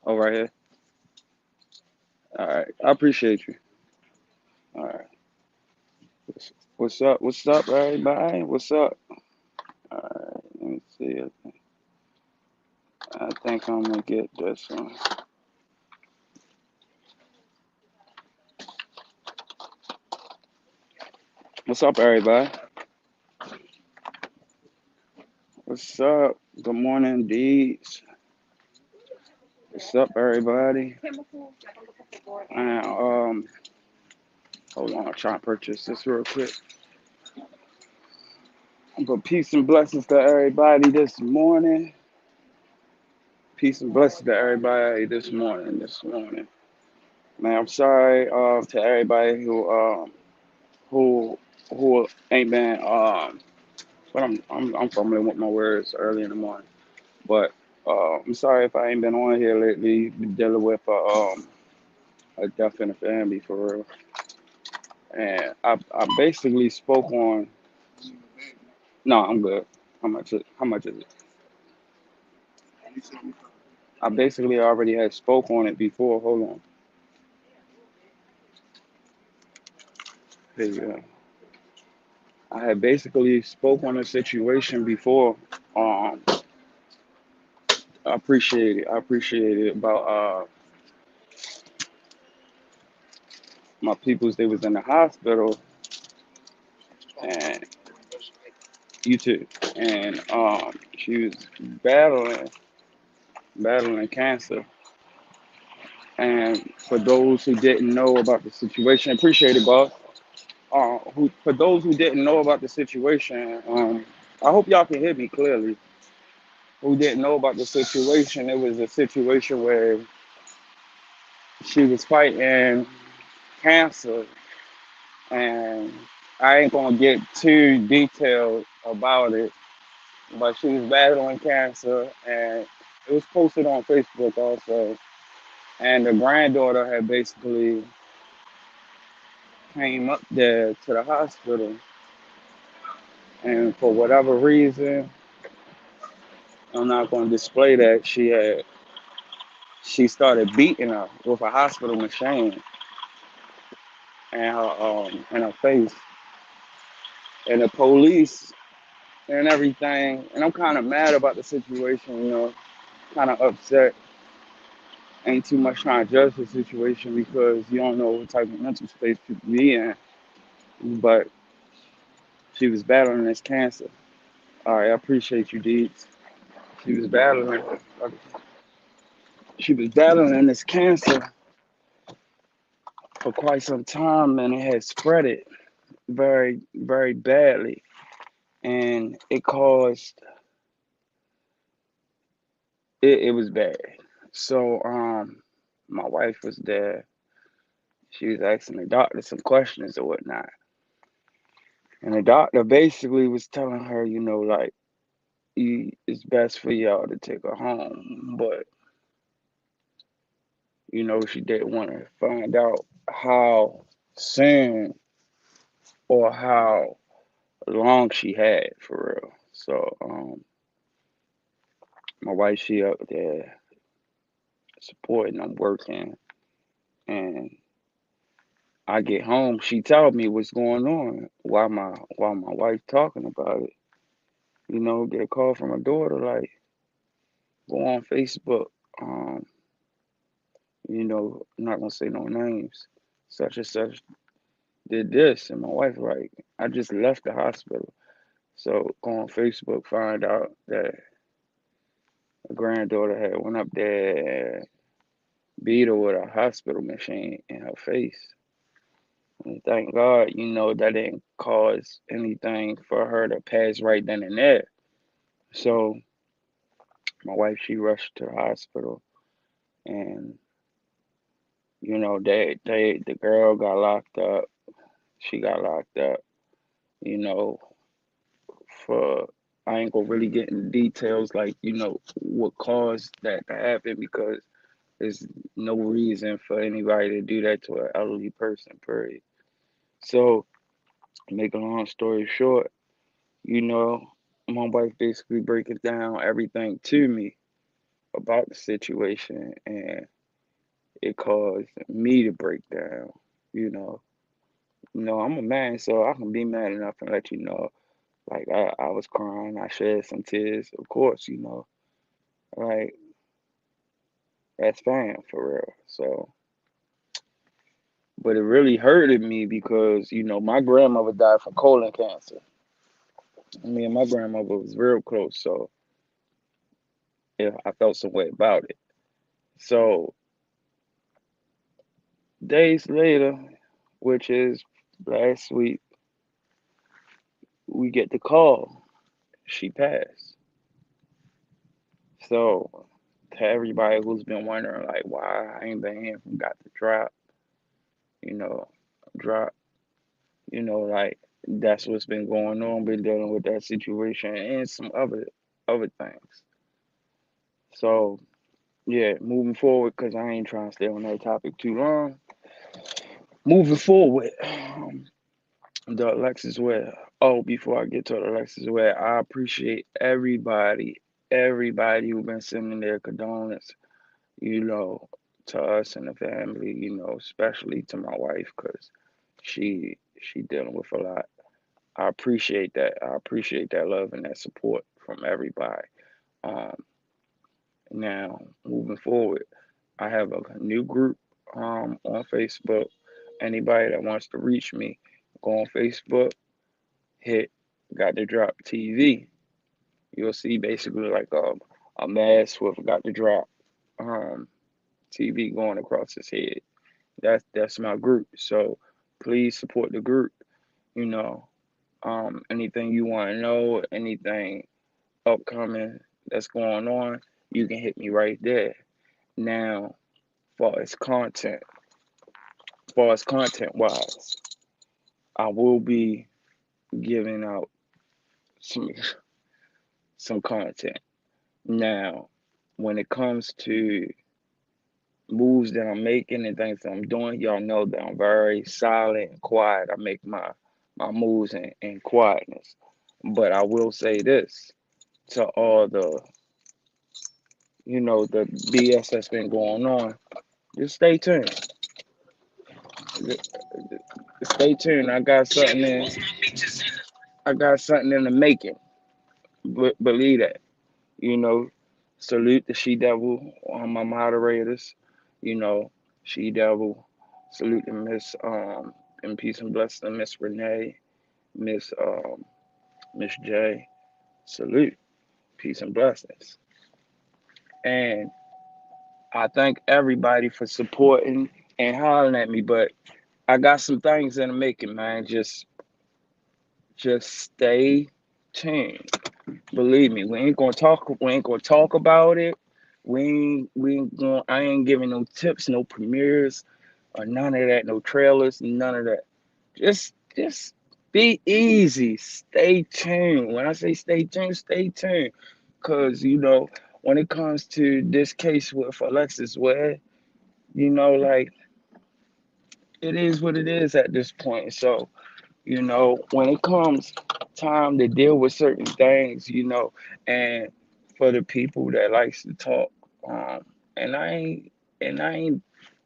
Oh, right here. All right. I appreciate you. All right. What's up? What's up, everybody? What's up? All right. Let me see. I think I'm gonna get this one. What's up, everybody? What's up? Good morning, Deeds. What's up, everybody? And hold on. I'm trying to purchase this real quick. But peace and blessings to everybody this morning. Peace and blessings to everybody this morning. This morning, man. I'm sorry to everybody who who ain't been but I'm fumbling with my words early in the morning. But I'm sorry if I ain't been on here lately. Been dealing with a death in the family for real. And I basically spoke on. No, I'm good. How much is it? I basically already had spoke on it before. Hold on. Here you go. I had basically spoke on a situation before. Um, I appreciate it. I appreciate it about my peoples. They was in the hospital, and you too. And she was battling cancer. And for those who didn't know about the situation, appreciate it, boss. Who for those who didn't know about the situation, I hope y'all can hear me clearly. Who didn't know about the situation? It was a situation where she was fighting cancer, and I ain't gonna get too detailed about it, but she was battling cancer, and it was posted on Facebook also. And the granddaughter had basically came up there to the hospital, and for whatever reason, I'm not gonna display that she started beating her with a hospital machine in her face, and the police and everything. And I'm kind of mad about the situation, kind of upset. Ain't too much trying to judge the situation because you don't know what type of mental space people be in. But she was battling this cancer. All right, I appreciate you, Deeds. She was battling. She was battling this cancer for quite some time, and it had spread it very, very badly, and it was bad. So, my wife was there. She was asking the doctor some questions or whatnot. And the doctor basically was telling her, like, it's best for y'all to take her home. But, she didn't want to find out how soon or how long she had for real. So, my wife, she up there supporting, I'm working. And I get home, she told me what's going on while my wife talking about it. Get a call from her daughter, like, go on Facebook. Um, I'm not gonna say no names. Such and such did this, and my wife like, I just left the hospital. So go on Facebook, find out that her granddaughter had went up there and beat her with a hospital machine in her face. And thank God, that didn't cause anything for her to pass right then and there. So my wife, she rushed to the hospital, and the girl got locked up. She got locked up. You know, for I ain't gonna really get into details like what caused that to happen because there's no reason for anybody to do that to an elderly person. Period. So, make a long story short, you know, my wife basically breaking down everything to me, about the situation, and it caused me to break down. You know, I'm a man, so I can be mad enough and let you know. Like I was crying, I shed some tears, of course. Like that's fine for real. So, but it really hurted me because my grandmother died from colon cancer. Me and my grandmother was real close, so yeah, I felt some way about it. So days later, which is last week, we get the call. She passed. So to everybody who's been wondering like why I ain't been hearing from Got the Drop, you know, drop, like that's what's been going on, been dealing with that situation and some other things. So yeah, moving forward, because I ain't trying to stay on that topic too long. Moving forward, the Alexis Ware. Oh, before I get to the Alexis Ware, I appreciate everybody who been sending their condolence, you know, to us and the family, especially to my wife, because she dealing with a lot. I appreciate that. I appreciate that love and that support from everybody. Um, Now moving forward, I have a new group on Facebook. Anybody that wants to reach me, go on Facebook, hit Got the Drop TV. You'll see basically like a mask with Got the Drop um, TV going across his head. That's my group. So please support the group. You know, anything you want to know, anything upcoming that's going on, you can hit me right there. Now, far as content, wise, I will be giving out some some content. Now, when it comes to moves that I'm making and things that I'm doing, y'all know that I'm very silent and quiet. I make my moves in quietness. But I will say this to all the BS that's been going on, just stay tuned. Stay tuned. I got something in the making. Believe that. You know, salute the She Devil on my moderators. You know, She Devil. Salute to Miss and peace and blessing Miss Renee, Miss J. Salute, peace and blessings. And I thank everybody for supporting and hollering at me. But I got some things in the making, man. Just stay tuned. Believe me, we ain't gonna talk. We ain't gonna talk about it. We ain't gonna. I ain't giving no tips, no premieres, or none of that. No trailers, none of that. Just be easy. Stay tuned. When I say stay tuned, stay tuned. Cause when it comes to this case with Alexis Ware, like it is what it is at this point. So when it comes time to deal with certain things, and for the people that likes to talk, um, and I ain't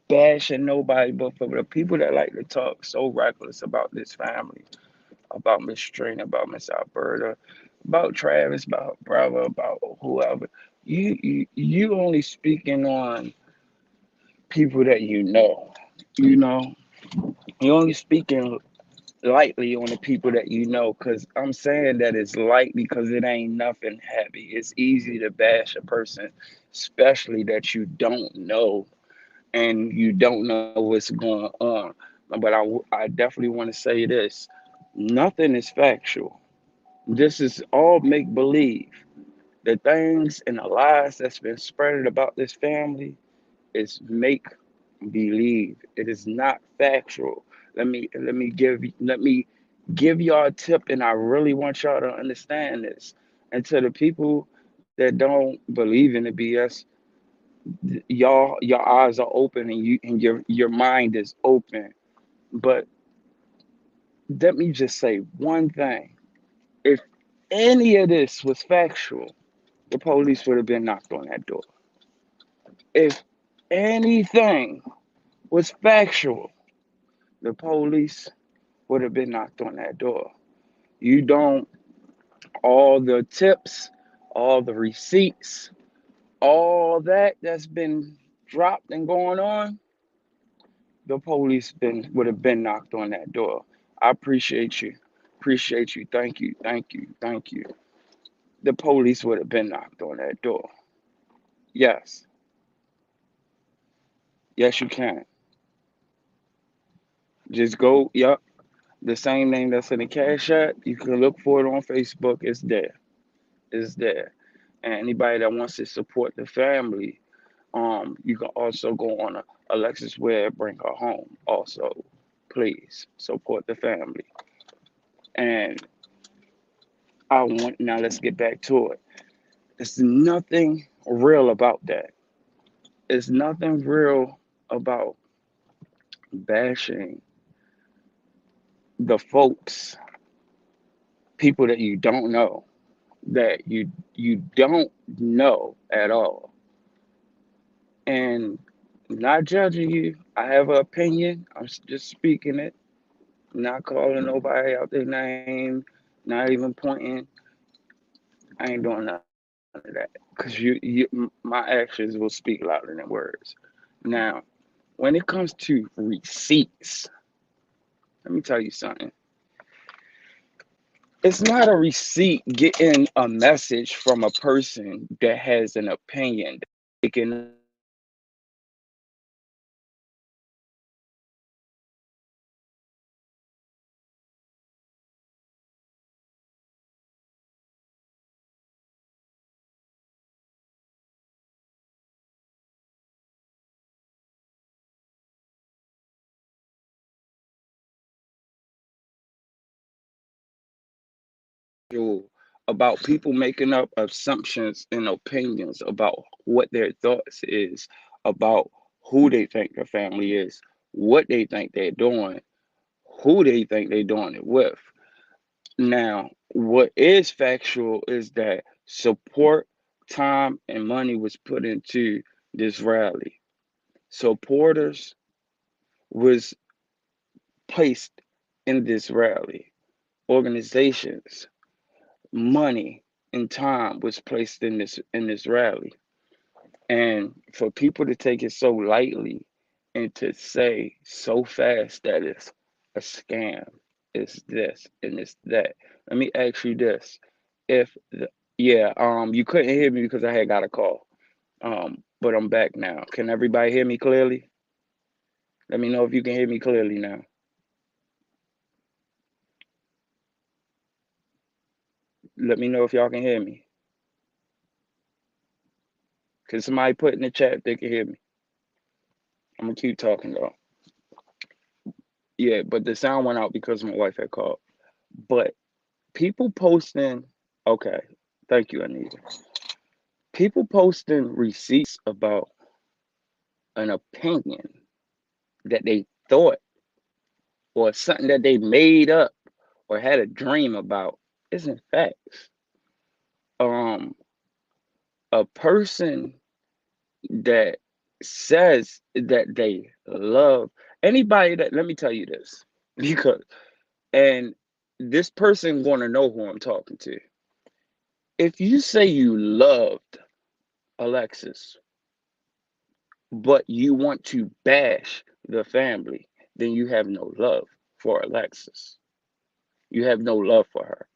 bashing nobody, but for the people that like to talk so reckless about this family, about Miss Trina, about Miss Alberta, about Travis, about brother, about whoever, you only speaking on people that you know, you only speaking lightly on the people that because I'm saying that it's light because it ain't nothing heavy. It's easy to bash a person, especially that you don't know and you don't know what's going on. But I definitely want to say this: nothing is factual. This is all make believe. The things and the lies that's been spread about this family is make believe. It is not factual. Let me give y'all a tip, and I really want y'all to understand this. And to the people that don't believe in the BS, your eyes are open and your mind is open. But let me just say one thing. If any of this was factual, the police would have been knocked on that door. If anything was factual, the police would have been knocked on that door. You don't, all the tips, all the receipts, all that's been dropped and going on, the police would have been knocked on that door. I appreciate you. Appreciate you. Thank you. Thank you. Thank you. The police would have been knocked on that door. Yes. Yes, you can. Just go, yep. The same name that's in the Cash App, you can look for it on Facebook. It's there. It's there. And anybody that wants to support the family, you can also go on Alexis Ware, bring her home. Also, please support the family. And I want now. Let's get back to it. There's nothing real about that. It's nothing real about bashing the folks, people that you don't know, that you don't know at all, and not judging you. I have an opinion. I'm just speaking it, not calling nobody out their name, not even pointing. I ain't doing none of that because my actions will speak louder than words. Now, when it comes to receipts, let me tell you something. It's not a receipt getting a message from a person that has an opinion. They can about people making up assumptions and opinions about what their thoughts is about who they think their family is, what they think they're doing, who they think they're doing it with. Now, what is factual is that support, time, and money was put into this rally. Supporters was placed in this rally. Organizations, money, and time was placed in this rally. And for people to take it so lightly and to say so fast that it's a scam, it's this and it's that. Let me ask you this. If the, yeah, you couldn't hear me because I had got a call. But I'm back now. Can everybody hear me clearly? Let me know if you can hear me clearly now. Let me know if y'all can hear me. Can somebody put in the chat if they can hear me? I'm gonna keep talking though. Yeah, but the sound went out because my wife had called. But people posting, okay, thank you, Anita. People posting receipts about an opinion that they thought or something that they made up or had a dream about isn't facts. Um, a person that says that they love anybody that, let me tell you this, because, and this person gonna know who I'm talking to. If you say you loved Alexis, but you want to bash the family, then you have no love for Alexis. You have no love for her.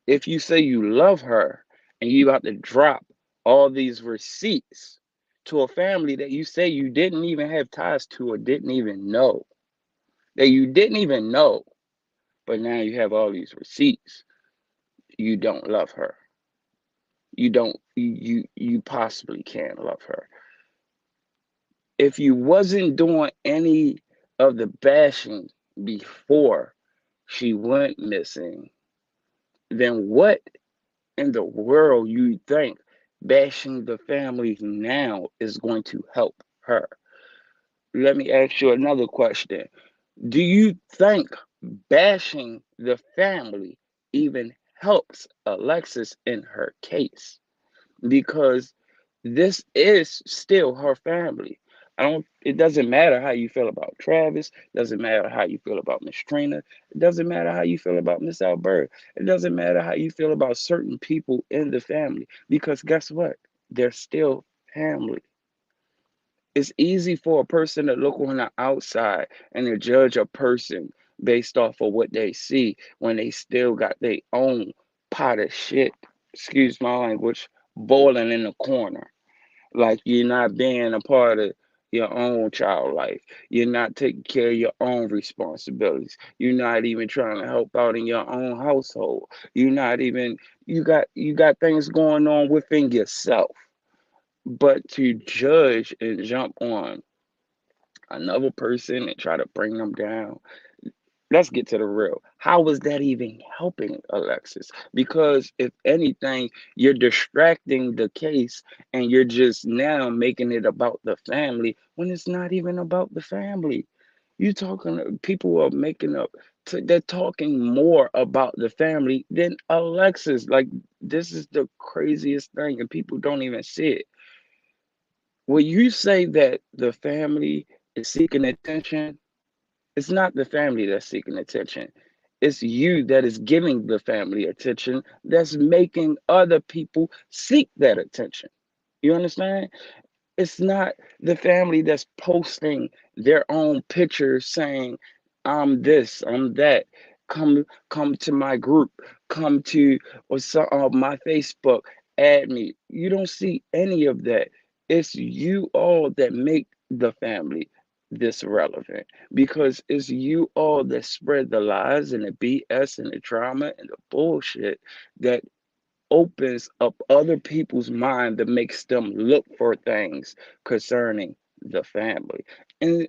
If you say you love her and you about to drop all these receipts to a family that you say you didn't even have ties to or didn't even know, that you didn't even know, but now you have all these receipts, you don't love her. You don't, you possibly can't love her. If you wasn't doing any of the bashing before she went missing, then what in the world you think bashing the family now is going to help her? Let me ask you another question. Do you think bashing the family even helps Alexis in her case? Because This is still her family. I don't it doesn't matter how you feel about Travis, doesn't matter how you feel about Miss Trina, it doesn't matter how you feel about Miss Alberta. It doesn't matter how you feel about certain people in the family because guess what? They're still family. It's easy for a person to look on the outside and to judge a person based off of what they see when they still got their own pot of shit, excuse my language, boiling in the corner. Like you're not being a part of your own child life. You're not taking care of your own responsibilities. You're not even trying to help out in your own household. You're not even you got things going on within yourself. But to judge and jump on another person and try to bring them down, let's get to the real. How is that even helping Alexis? Because if anything, you're distracting the case and you're just now making it about the family when it's not even about the family. You talking people are making up they're talking more about the family than Alexis. Like this is the craziest thing and people don't even see it. When you say that the family is seeking attention, it's not the family that's seeking attention. It's you that is giving the family attention that's making other people seek that attention. You understand? It's not the family that's posting their own pictures saying, I'm this, I'm that. Come to my group, come to my Facebook, add me. You don't see any of that. It's you all that make the family this relevant because it's you all that spread the lies and the BS and the drama and the bullshit that opens up other people's mind that makes them look for things concerning the family. And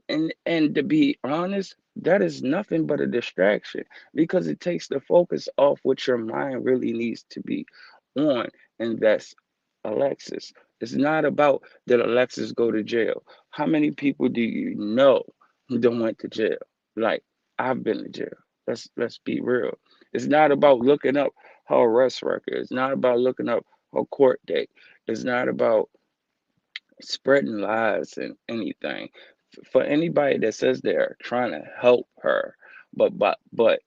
to be honest, that is nothing but a distraction because it takes the focus off what your mind really needs to be on, and that's Alexis. It's not about did Alexis go to jail. How many people do you know who don't went to jail? Like I've been to jail. Let's be real. It's not about looking up her arrest record. It's not about looking up her court date. It's not about spreading lies and anything. For anybody that says they're trying to help her, but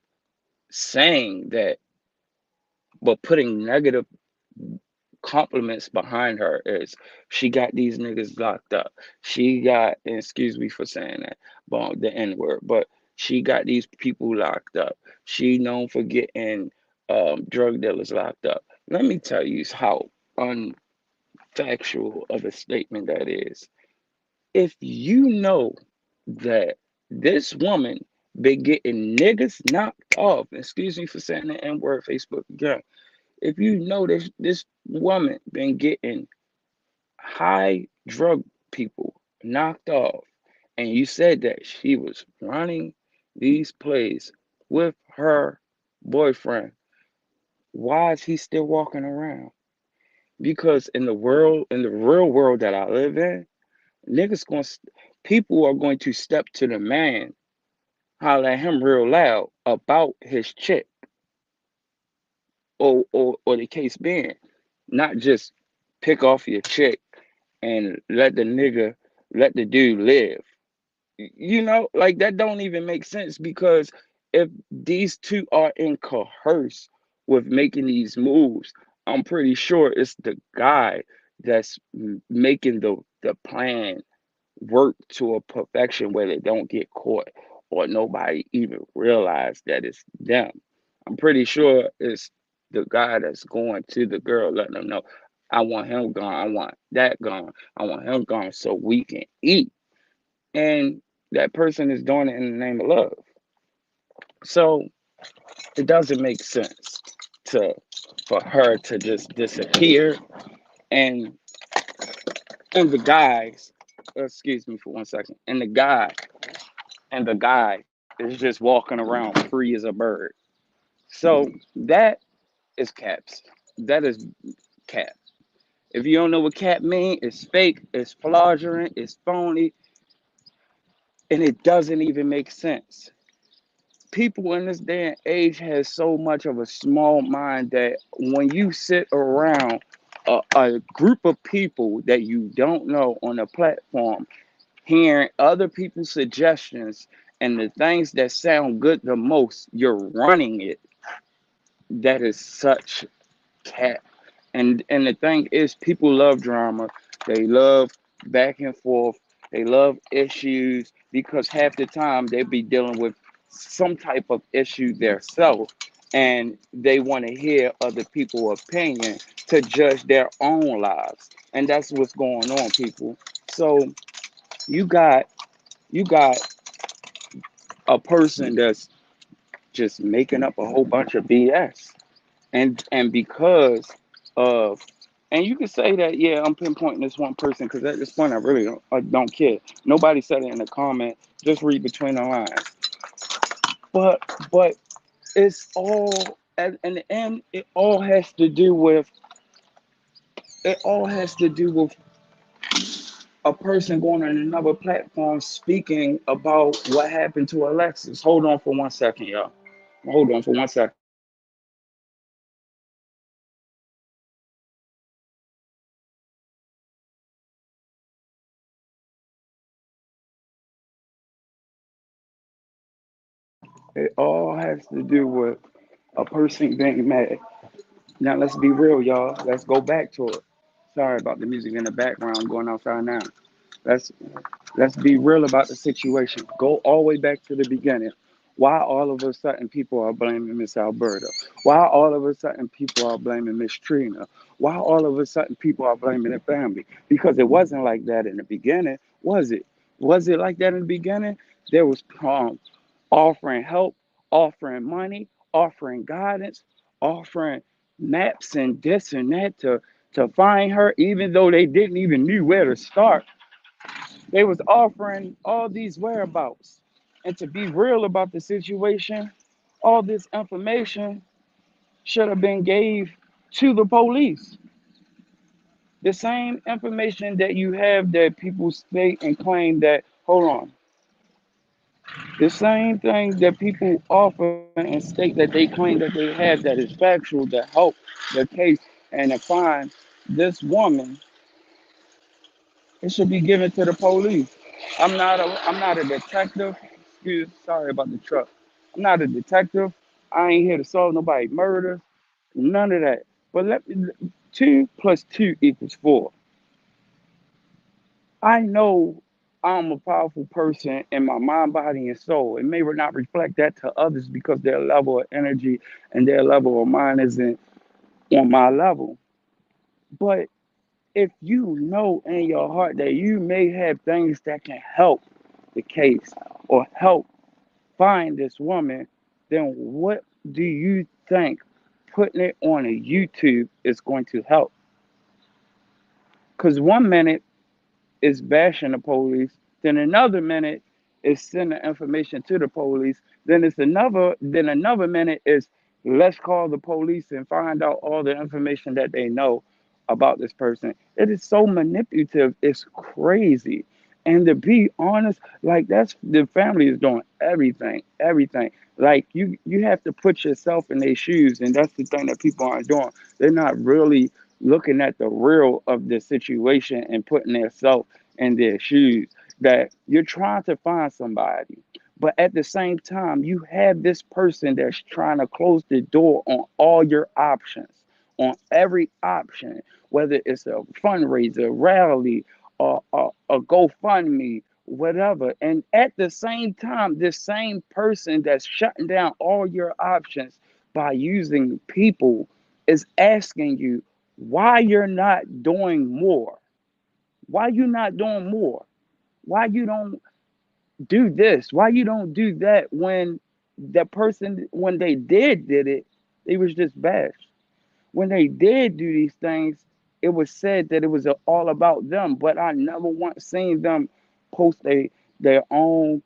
saying that, but putting negative compliments behind her is she got these niggas locked up. She got, and excuse me for saying that, but the N word, but she got these people locked up. She known for getting drug dealers locked up. Let me tell you how unfactual of a statement that is. If you know that this woman been getting niggas knocked off, excuse me for saying the N word Facebook again. If you know this woman been getting high drug people knocked off, and you said that she was running these plays with her boyfriend, why is he still walking around? Because in the real world that I live in, niggas going people are going to step to the man, holler at him real loud about his chick, or the case being, not just pick off your chick and let the dude live. You know, like that don't even make sense because if these two are in coerce with making these moves, I'm pretty sure it's the guy that's making the plan work to a perfection where they don't get caught or nobody even realize that it's them. I'm pretty sure it's the guy that's going to the girl, letting them know, I want him gone, I want that gone, I want him gone so we can eat. And that person is doing it in the name of love. So it doesn't make sense to for her to just disappear and the guys excuse me for 1 second and the guy is just walking around free as a bird. So that is caps. That is cap. If you don't know what cap mean, it's fake, it's fraudulent, it's phony, and it doesn't even make sense. People in this day and age has so much of a small mind that when you sit around a group of people that you don't know on a platform, hearing other people's suggestions and the things that sound good the most, you're running it. That is such cat. And the thing is, people love drama. They love back and forth. They love issues because half the time they be dealing with some type of issue themselves, and they want to hear other people's opinion to judge their own lives. And that's what's going on, people. So you got you got a person that's just making up a whole bunch of BS, and because of, and you can say that, yeah, I'm pinpointing this one person because at this point I don't care. Nobody said it in the comment. Just read between the lines. But it's all at in the end. It all has to do with a person going on another platform speaking about what happened to Alexis. Hold on for 1 second, y'all. Hold on for 1 second. It all has to do with a person being mad. Now let's be real, y'all. Let's go back to it. Sorry about the music in the background. I'm going outside now. Let's let's be real about the situation. Go all the way back to the beginning. Why all of a sudden people are blaming Miss Alberta? Why all of a sudden people are blaming Miss Trina? Why all of a sudden people are blaming the family? Because it wasn't like that in the beginning, was it? Was it like that in the beginning? There was offering help, offering money, offering guidance, offering maps and this and that to find her, even though they didn't even knew where to start. They was offering all these whereabouts. And to be real about the situation, all this information should have been gave to the police. The same information that you have that people state and claim that, hold on, the same thing that people offer and state that they claim that they have that is factual to help the case and to find this woman, it should be given to the police. I'm not a detective. Sorry about the truck. I'm not a detective. I ain't here to solve nobody murder. None of that. But let me, 2 plus 2 equals 4. I know I'm a powerful person in my mind, body, and soul. It may not reflect that to others because their level of energy and their level of mind isn't on my level. But if you know in your heart that you may have things that can help the case or help find this woman, then what do you think putting it on a YouTube is going to help? Because 1 minute is bashing the police, then another minute is sending information to the police, then another minute is let's call the police and find out all the information that they know about this person. It is so manipulative, it's crazy. And to be honest, like that's the family is doing everything. Like you have to put yourself in their shoes, and that's the thing that people aren't doing. They're not really looking at the real of the situation and putting themselves in their shoes. That you're trying to find somebody, but at the same time, you have this person that's trying to close the door on all your options, on every option, whether it's a fundraiser, rally, or a GoFundMe, whatever. And at the same time, this same person that's shutting down all your options by using people is asking you why you're not doing more. Why you not doing more? Why you don't do this? Why you don't do that when the person when they did it, they was just bashed. When they did do these things, it was said that it was all about them. But I never once seen them post their own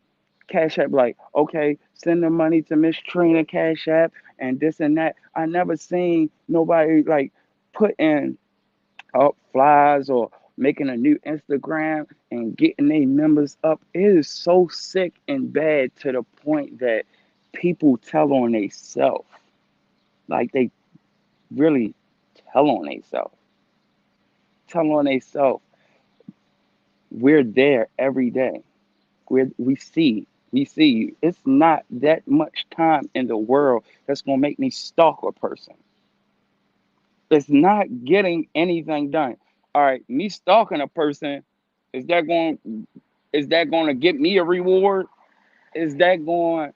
Cash App, like, okay, send the money to Miss Trina Cash App and this and that. I never seen nobody like put in up flies or making a new Instagram and getting their members up. It is so sick and bad to the point that people tell on themselves. Like they really tell on themselves. telling themselves we're there every day. We see. It's not that much time in the world that's gonna make me stalk a person. It's not getting anything done. All right, me stalking a person, is that going is that going to get me a reward? Is that going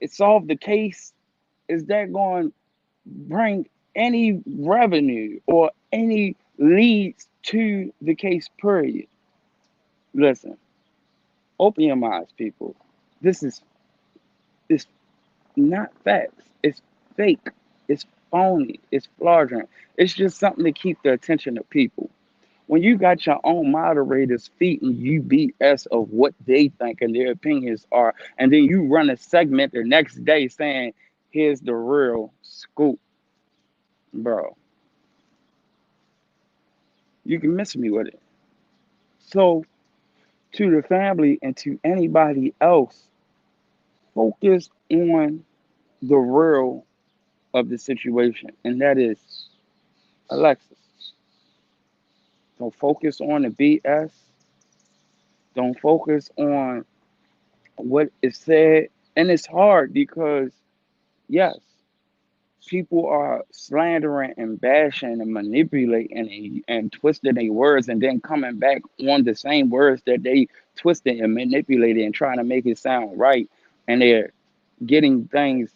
to solve the case? Is that going to bring any revenue or any leads to the case? Period. Listen, open your minds, people. This is it's not facts. It's fake. It's phony. It's fraudulent. It's just something to keep the attention of people. When you got your own moderators feeding you BS of what they think and their opinions are, and then you run a segment the next day saying, here's the real scoop, bro, you can miss me with it. So, to the family and to anybody else, focus on the real of the situation, and that is Alexis. Don't focus on the BS. Don't focus on what is said. And it's hard because, yes, people are slandering and bashing and manipulating and twisting their words and then coming back on the same words that they twisted and manipulated and trying to make it sound right. And they're getting things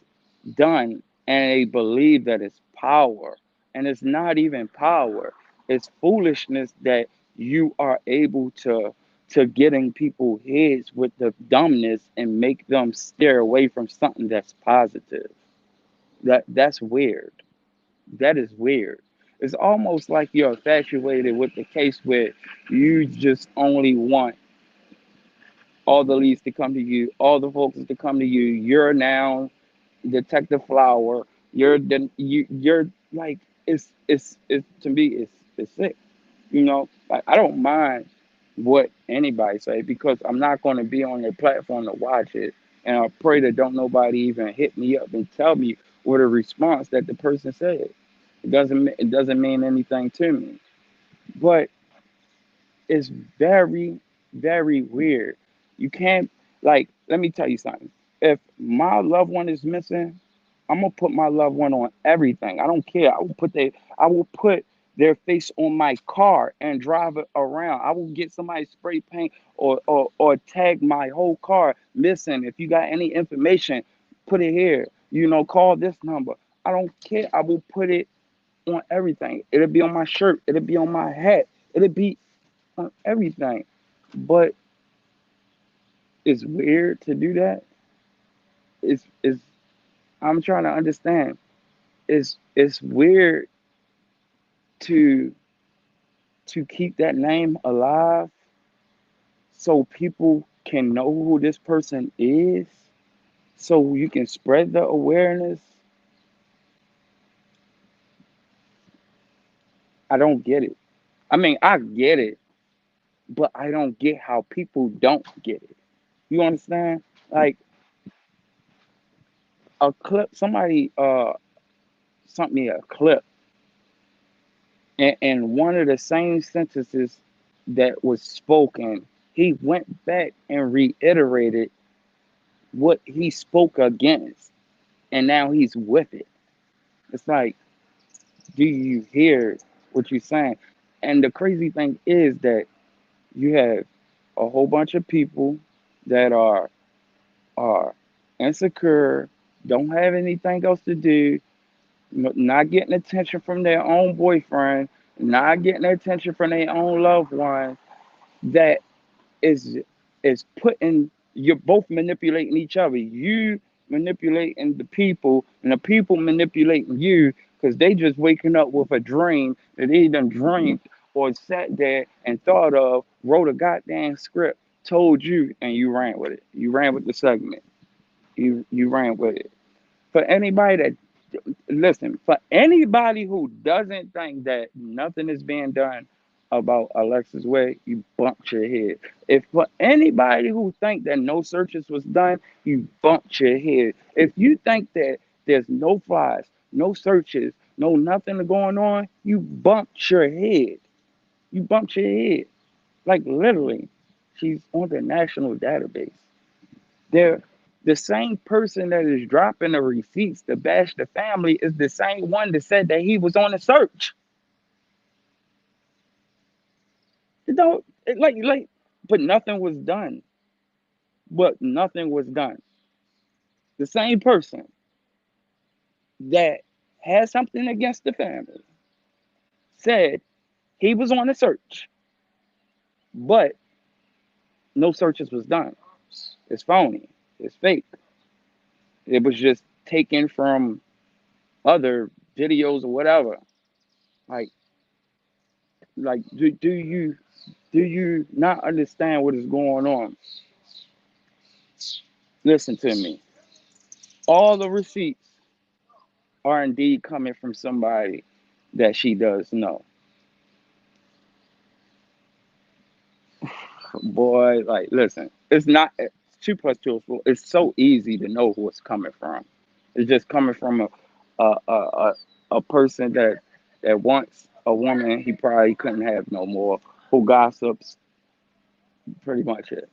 done and they believe that it's power. And it's not even power. It's foolishness that you are able to get in people's heads with the dumbness and make them steer away from something that's positive. That's weird. That is weird. It's almost like you're infatuated with the case where you just only want all the leads to come to you, all the folks to come to you. You're now Detective Flower. You're like it's to me it's sick. Like I don't mind what anybody say because I'm not going to be on their platform to watch it, and I pray that don't nobody even hit me up and tell me what a response that the person said. It doesn't mean anything to me, but it's very, very weird. You can't like. Let me tell you something. If my loved one is missing, I'm gonna put my loved one on everything. I don't care. I will put their face on my car and drive it around. I will get somebody spray paint or tag my whole car missing. If you got any information, put it here. Call this number. I don't care. I will put it on everything. It'll be on my shirt. It'll be on my hat. It'll be on everything. But it's weird to do that. It's I'm trying to understand. It's weird to keep that name alive so people can know who this person is, so you can spread the awareness. I don't get it. I mean, I get it, but I don't get how people don't get it. You understand? Like a clip, somebody sent me a clip, and one of the same sentences that was spoken, he went back and reiterated what he spoke against, and now he's with it. It's like, do you hear what you're saying? And the crazy thing is that you have a whole bunch of people that are insecure, don't have anything else to do, not getting attention from their own boyfriend, not getting attention from their own loved one, that is putting you're both manipulating each other. You manipulating the people, and the people manipulating you because they just waking up with a dream that they done dreamed or sat there and thought of, wrote a goddamn script, told you, and you ran with it. You ran with the segment. You ran with it. For anybody that listen, for anybody who doesn't think that nothing is being done about Alexis Ware, you bumped your head. If for anybody who think that no searches was done, you bumped your head. If you think that there's no flies, no searches, no nothing going on, you bumped your head. You bumped your head. Like literally, she's on the national database. They're the same person that is dropping the receipts to bash the family is the same one that said that he was on a search. You know, but nothing was done. But nothing was done. The same person that had something against the family said he was on a search, but no searches was done. It's phony. It's fake. It was just taken from other videos or whatever. Like, do you not understand what is going on? Listen to me. All the receipts are indeed coming from somebody that she does know. Boy, like, listen, it's not 2 plus 2 is 4. It's so easy to know who it's coming from. It's just coming from a person that wants a woman he probably couldn't have no more, who gossips, pretty much it.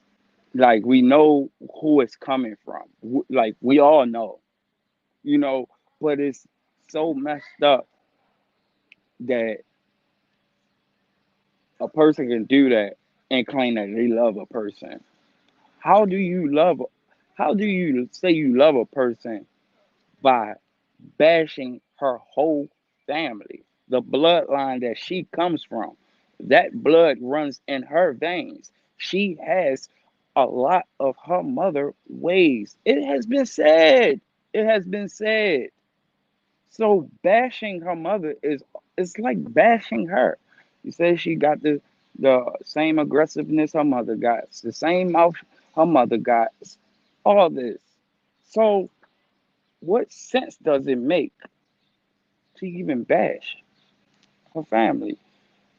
Like, we know who it's coming from. Like, we all know, you know, but it's so messed up that a person can do that and claim that they love a person. How do you love? How do you say you love a person by bashing her whole family, the bloodline that she comes from? That blood runs in her veins. She has a lot of her mother ways. It has been said. It has been said. So bashing her mother is it's like bashing her. You say she got the same aggressiveness her mother got, the same mouth her mother got, all this. So what sense does it make to even bash her family?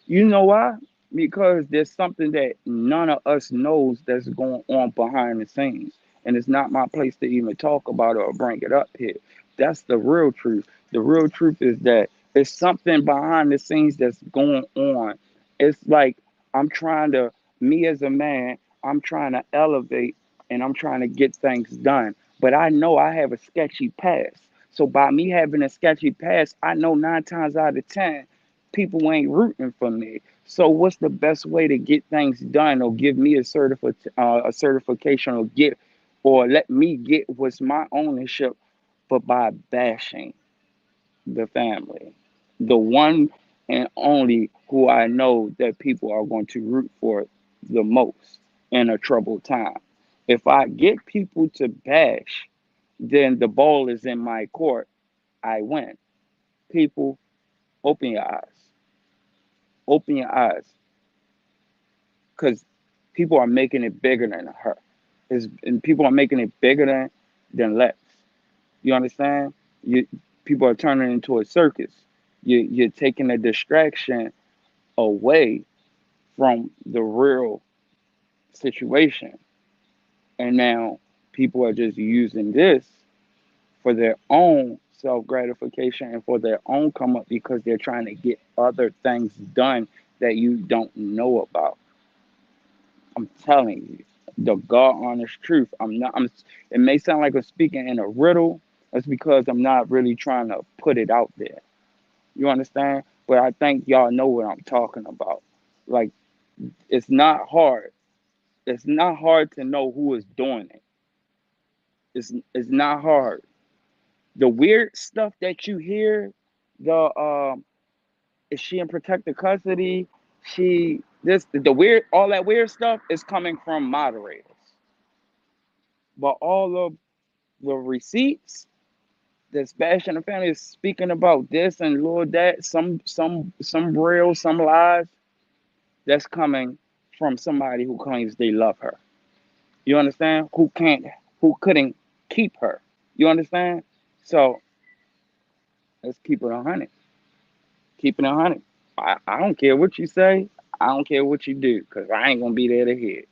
You know why? Because there's something that none of us knows that's going on behind the scenes. And it's not my place to even talk about it or bring it up here. That's the real truth. The real truth is that it's something behind the scenes that's going on. It's like I'm trying to, me as a man, I'm trying to elevate and I'm trying to get things done. But I know I have a sketchy past. So by me having a sketchy past, I know 9 times out of 10, people ain't rooting for me. So what's the best way to get things done or give me a certification or get or let me get what's my ownership, but by bashing the family, the one and only who I know that people are going to root for the most in a troubled time. If I get people to bash, then the ball is in my court. I win. People, open your eyes. Open your eyes, because people are making it bigger than her. And people are making it bigger than Lex. You understand? You People are turning it into a circus. You're taking a distraction away from the real situation, and now people are just using this for their own self gratification and for their own come up because they're trying to get other things done that you don't know about. I'm telling you, the God honest truth. I'm not. I'm. It may sound like I'm speaking in a riddle. That's because I'm not really trying to put it out there. You understand? But I think y'all know what I'm talking about. Like, it's not hard. It's not hard to know who is doing it. It's not hard. The weird stuff that you hear, the is she in protective custody? She this the weird all that weird stuff is coming from moderators. But all of the receipts that Sebastian and the family is speaking about this and Lord that, some real, some lies, that's coming from somebody who claims they love her. You understand? Who couldn't keep her. You understand? So let's keep it 100. Keep it 100. I don't care what you say. I don't care what you do, because I ain't gonna be there to hear it.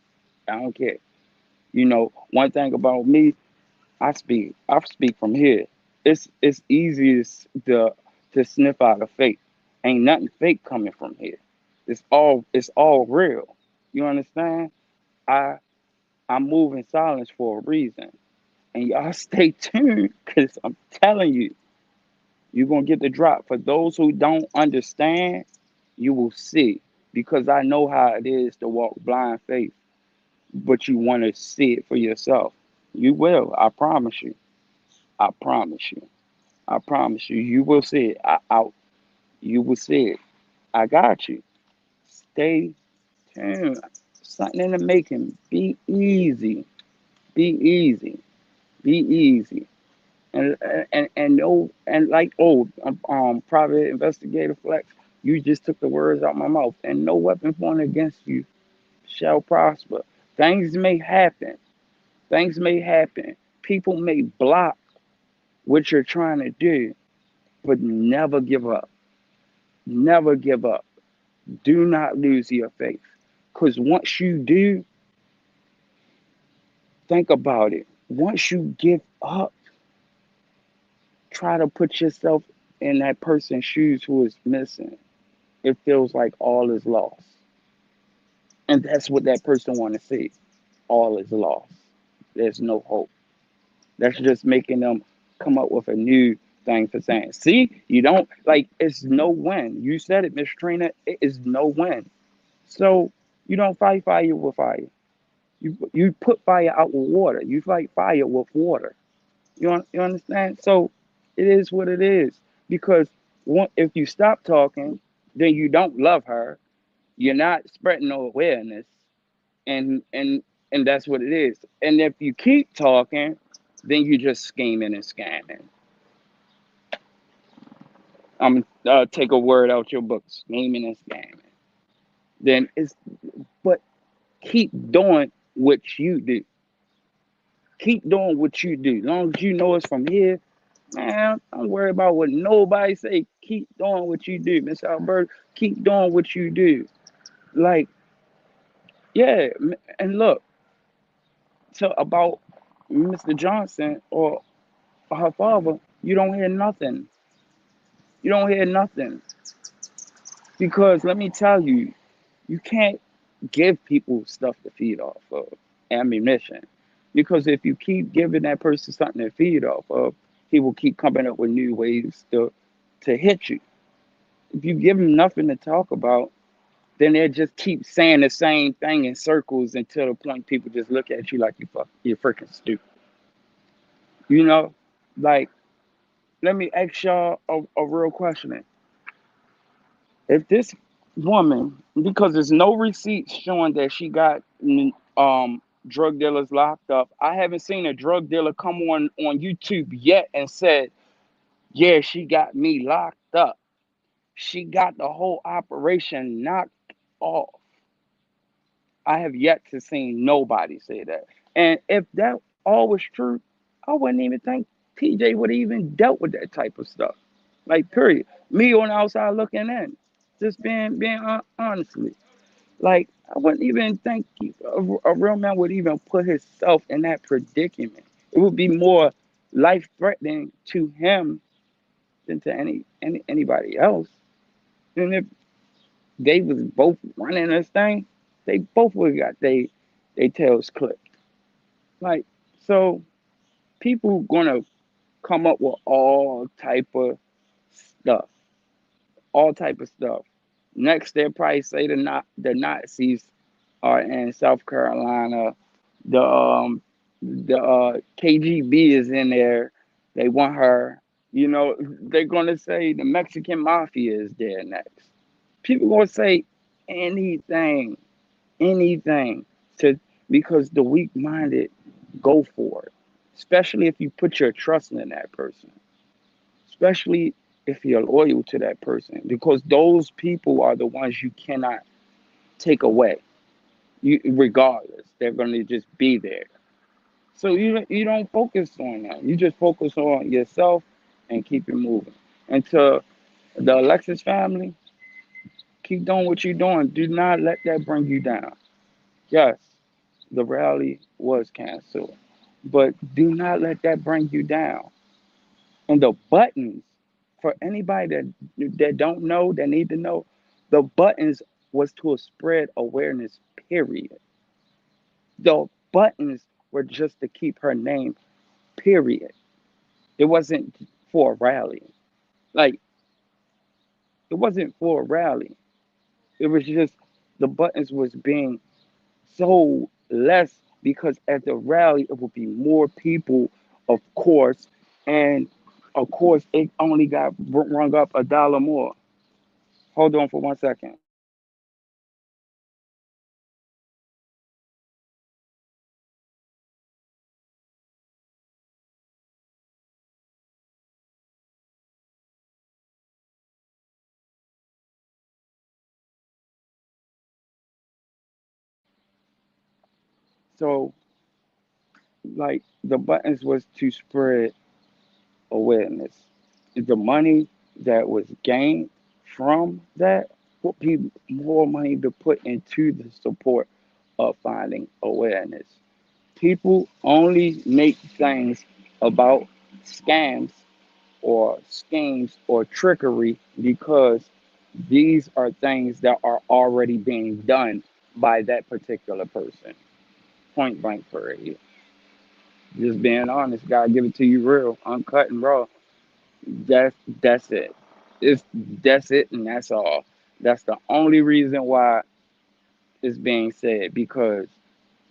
I don't care. One thing about me, I speak from here. It's easiest to sniff out a fake. Ain't nothing fake coming from here. It's all real. You understand? I I'm moving silence for a reason. And y'all stay tuned because I'm telling you, you're gonna get the drop. For those who don't understand, you will see. Because I know how it is to walk blind faith, but you want to see it for yourself. You will, I promise you. I promise you. I promise you, you will see it. You will see it. I got you. Stay tuned. Something in the making. Be easy. Be easy. Be easy. And no, and like, private investigator Flex, you just took the words out my mouth. And no weapon formed against you shall prosper. Things may happen. Things may happen. People may block what you're trying to do, but never give up. Never give up. Do not lose your faith. Because once you do, think about it. Once you give up, try to put yourself in that person's shoes who is missing. It feels like all is lost. And that's what that person want to see. All is lost. There's no hope. That's just making them come up with a new thing for saying, see, you don't like it's no win. You said it, Miss Trina, it is no win. So you don't fight fire with fire. You put fire out with water. You fight fire with water. You understand? So it is what it is. Because if you stop talking, then you don't love her. You're not spreading no awareness, and that's what it is. And if you keep talking, then you just scheming and scamming. I'm take a word out your book, scheming and scamming. Then it's but keep doing what you do. Keep doing what you do. As long as you know it's from here, man, don't worry about what nobody say. Keep doing what you do, Miss Albert. Keep doing what you do. Like, yeah, and look, so about Mr. Johnson or her father, you don't hear nothing. You don't hear nothing. Because let me tell you, you can't give people stuff to feed off of, ammunition. Because if you keep giving that person something to feed off of, he will keep coming up with new ways to hit you. If you give them nothing to talk about, then they just keep saying the same thing in circles until the point people just look at you like you're freaking stupid. You know, like let me ask y'all a real question. If this woman, because there's no receipts showing that she got drug dealers locked up, I haven't seen a drug dealer come on YouTube yet and said, "Yeah, she got me locked up. She got the whole operation knocked off." I have yet to see nobody say that. And if that all was true, I wouldn't even think TJ would have even dealt with that type of stuff. Like, period. Me on the outside looking in, just being honestly, like I wouldn't even think a real man would even put himself in that predicament. It would be more life threatening to him than to anybody else. And if they was both running this thing, they both would have got they tails clipped. Like, so people gonna come up with stuff, all type of stuff. Next, they'll probably say the Nazis are in South Carolina. The KGB is in there. They want her. They're gonna say the Mexican mafia is there next. People gonna say anything, anything to because the weak-minded go for it, especially if you put your trust in that person, especially if you're loyal to that person, because those people are the ones you cannot take away. Regardless, they're going to just be there. So you don't focus on that. You just focus on yourself and keep it moving. And to the Alexis family, keep doing what you're doing. Do not let that bring you down. Yes, the rally was canceled, but do not let that bring you down. And the buttons, for anybody that don't know, that need to know, the buttons was to spread awareness, period. The buttons were just to keep her name, period. It wasn't for a rally. Like, it wasn't for a rally. It was just the buttons was being sold less because at the rally it would be more people, of course, and of course it only got rung up $1 more. Hold on for 1 second. So, like, the buttons was to spread awareness. The money that was gained from that would be more money to put into the support of finding awareness. People only make things about scams or schemes or trickery because these are things that are already being done by that particular person. Point blank period. Just being honest, gotta give it to you real, uncut and raw. That's it. It's that's it and that's all. That's the only reason why it's being said because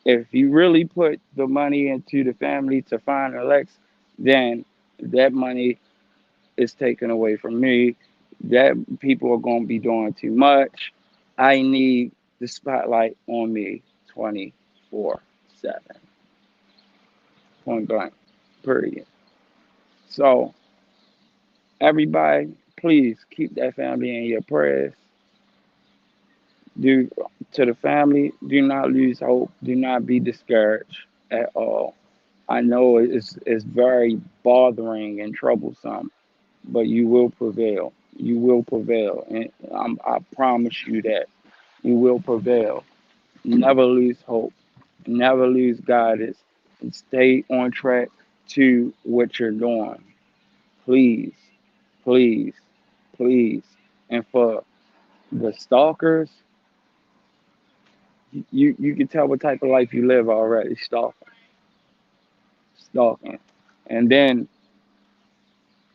if you really put the money into the family to find Alex, then that money is taken away from me. That people are going to be doing too much. I need the spotlight on me 24/7. Point blank. Period. So, everybody, please keep that family in your prayers. Do to the family, do not lose hope. Do not be discouraged at all. I know it's very bothering and troublesome, but you will prevail. You will prevail, and I promise you that you will prevail. Never lose hope. Never lose guidance, and stay on track to what you're doing. Please, please, please. And for the stalkers, you can tell what type of life you live already. Stalking, and then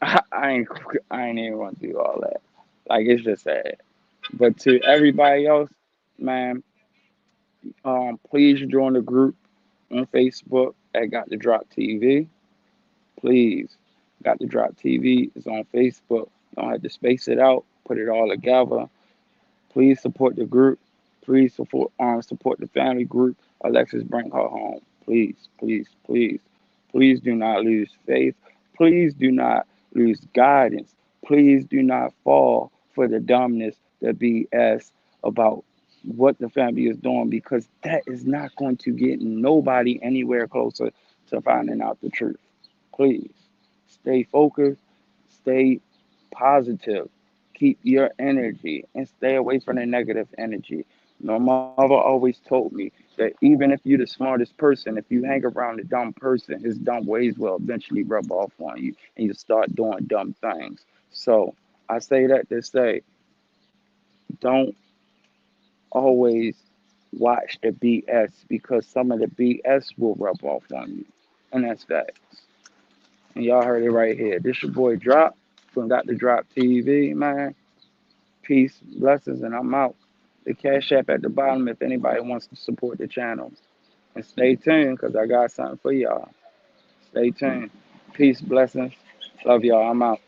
I ain't I ain't even want to do all that. Like it's just sad. But to everybody else, man, please join the group on Facebook at Got the Drop TV. Please, Got the Drop TV is on Facebook. Don't have to space it out. Put it all together. Please support the group. Please support the family group. Alexis, bring her home. Please, please, please. Please do not lose faith. Please do not lose guidance. Please do not fall for the dumbness, the BS about what the family is doing because that is not going to get nobody anywhere closer to finding out the truth. Please stay focused, stay positive, keep your energy, and stay away from the negative energy. My mother always told me that even if you're the smartest person, if you hang around a dumb person, his dumb ways will eventually rub off on you and you start doing dumb things. So I say that to say, don't always watch the BS because some of the BS will rub off on you. And that's facts. And y'all heard it right here. This your boy Drop from Got the Drop TV, man. Peace, blessings, and I'm out. The Cash App at the bottom if anybody wants to support the channel. And stay tuned because I got something for y'all. Stay tuned. Peace, blessings. Love y'all. I'm out.